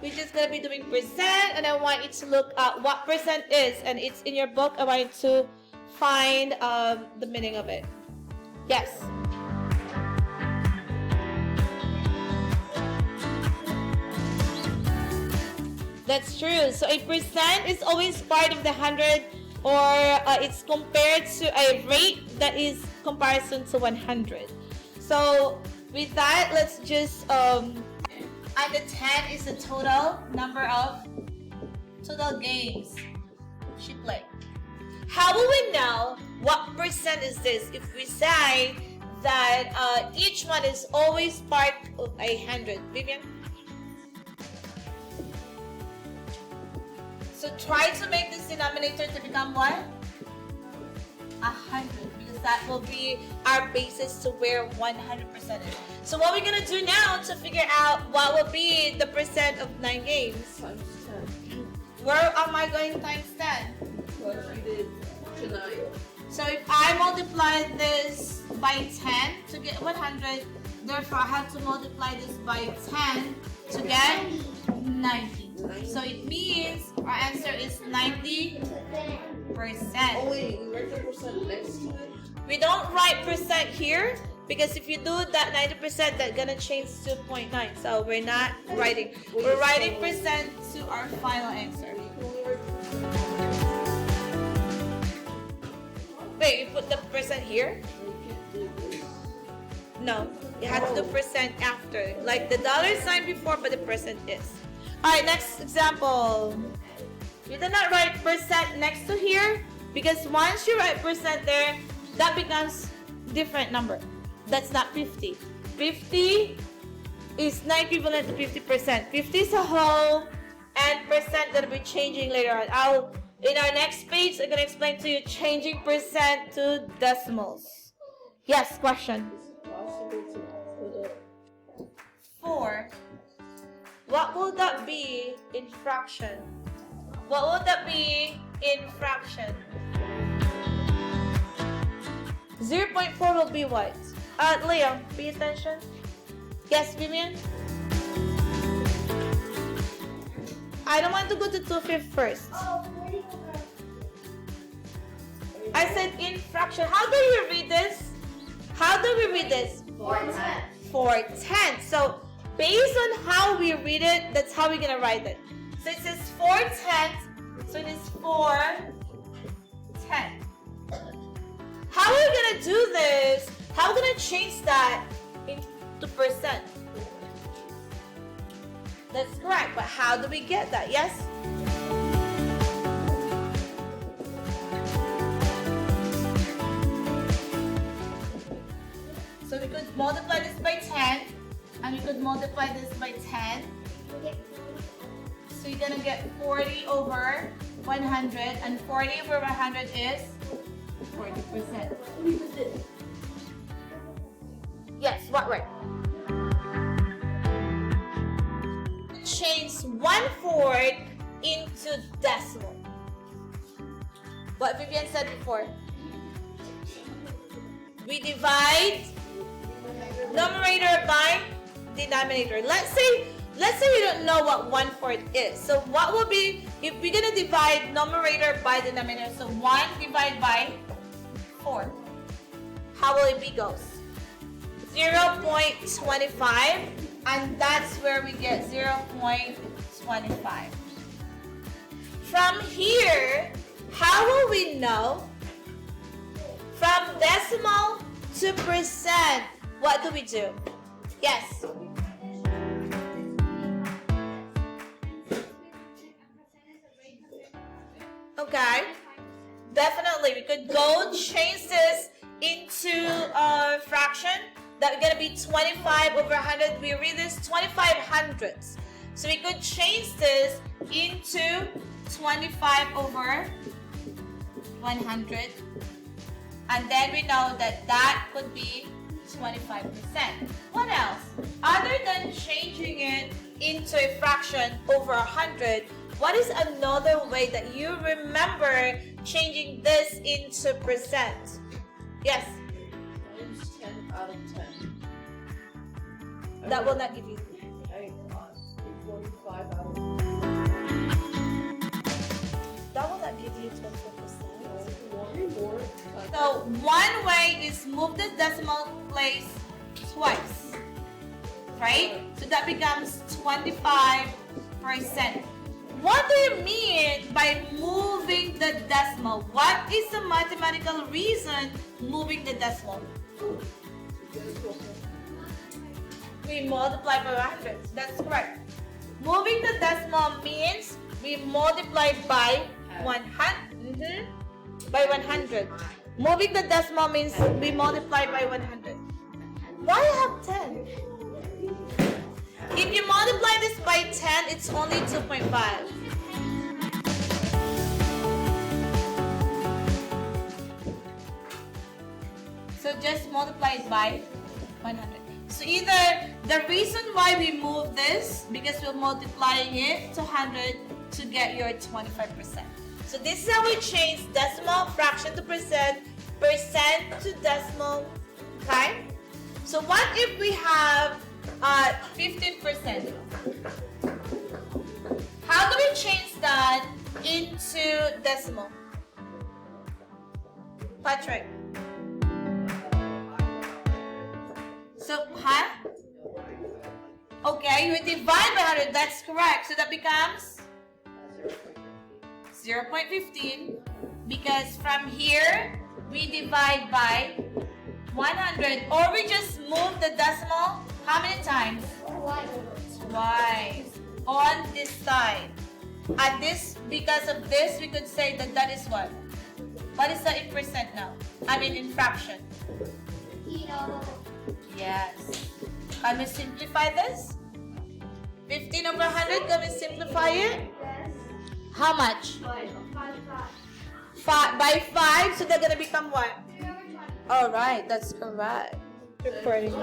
we're just gonna be doing percent, and I want you to look at what percent is, and it's in your book. I want you to find the meaning of it. Yes. That's true. So a percent is always part of the 100, or it's compared to a rate that is comparison to 100. So with that, let's just and the 10 is the total number of total games she played. How will we know what percent is this if we say that each one is always part of 100? Vivian? So try to make this denominator to become what? 100, because that will be our basis to where 100% is. So what we're going to do now to figure out what will be the percent of 9 games? Times 10. Where am I going times 10? What you did tonight? So if I multiply this by 10 to get 100, therefore I have to multiply this by 10 to get 90. So it means our answer is 90%. Oh wait, we write the percent next to it? We don't write percent here because if you do that 90%, that's gonna change to 0.9. So we're not writing. We're writing percent to our final answer. Wait, you put the percent here? No, you have to do percent after. Like the dollar sign before, but the percent is. Alright, next example. You did not write percent next to here because once you write percent there, that becomes different number. That's not 50. 50 is not equivalent to 50%. 50 is a whole, and percent that will be changing later on. In our next page, I'm going to explain to you changing percent to decimals. Yes, question. Is it possible to put up 4. What will that be in fraction? What will that be in fraction? 0.4 will be what? Leo, pay attention. Yes, Vivian? I don't want to go to 2/5 first. I said in fraction. How do you read this? How do we read this? 4/10. 4/10. So based on how we read it, that's how we're gonna write it. So it says 4/10. So it is 4/10. How are we gonna do this? How are we gonna change that into percent? That's correct, but how do we get that? Yes? So we could multiply this by 10, and we could multiply this by 10. So you're gonna get 40 over 100, and 40 over 100 is 40%. Yes, what right? Change 1/4 into decimal. What Vivian said before. We divide numerator by denominator. Let's say we don't know what 1/4 is. So what will be if we're gonna divide numerator by denominator? So 1 divided by 4. How will it be goes? 0.25, and that's where we get 0.25. From here, how will we know from decimal to percent? What do we do? Yes. Okay. Definitely, we could go change this into a fraction. That's gonna be 25 over 100. We read this 25 hundredths. So we could change this into 25 over 100. And then we know that that could be 25%. What else? Other than changing it into a fraction over 100, what is another way that you remember changing this into percent? Yes? times 10 out of 10? That will not give you. 45 out of So one way is move the decimal place twice, right? So that becomes 25%. What do you mean by moving the decimal? What is the mathematical reason moving the decimal? We multiply by 100. That's correct. Moving the decimal means we multiply by 100. By 100. Moving the decimal means we multiply by 100. Why have 10? If you multiply this by 10, it's only 2.5. So just multiply it by 100. So either the reason why we move this, because we're multiplying it to 100 to get your 25%. So this is how we change decimal fraction to percent to decimal, okay? So what if we have 15%? How do we change that into decimal? Patrick? So, okay, you divide by 100, that's correct. So that becomes 0.15 because from here, we divide by 100 or we just move the decimal how many times? Twice. On this side. At this, because of this, we could say that that is what? What is that in percent now? I mean in fraction. Yes. Can we simplify this? 15 over 100, can we simplify it? How much? By 5, so they're going to become what? Alright, that's correct. Recording.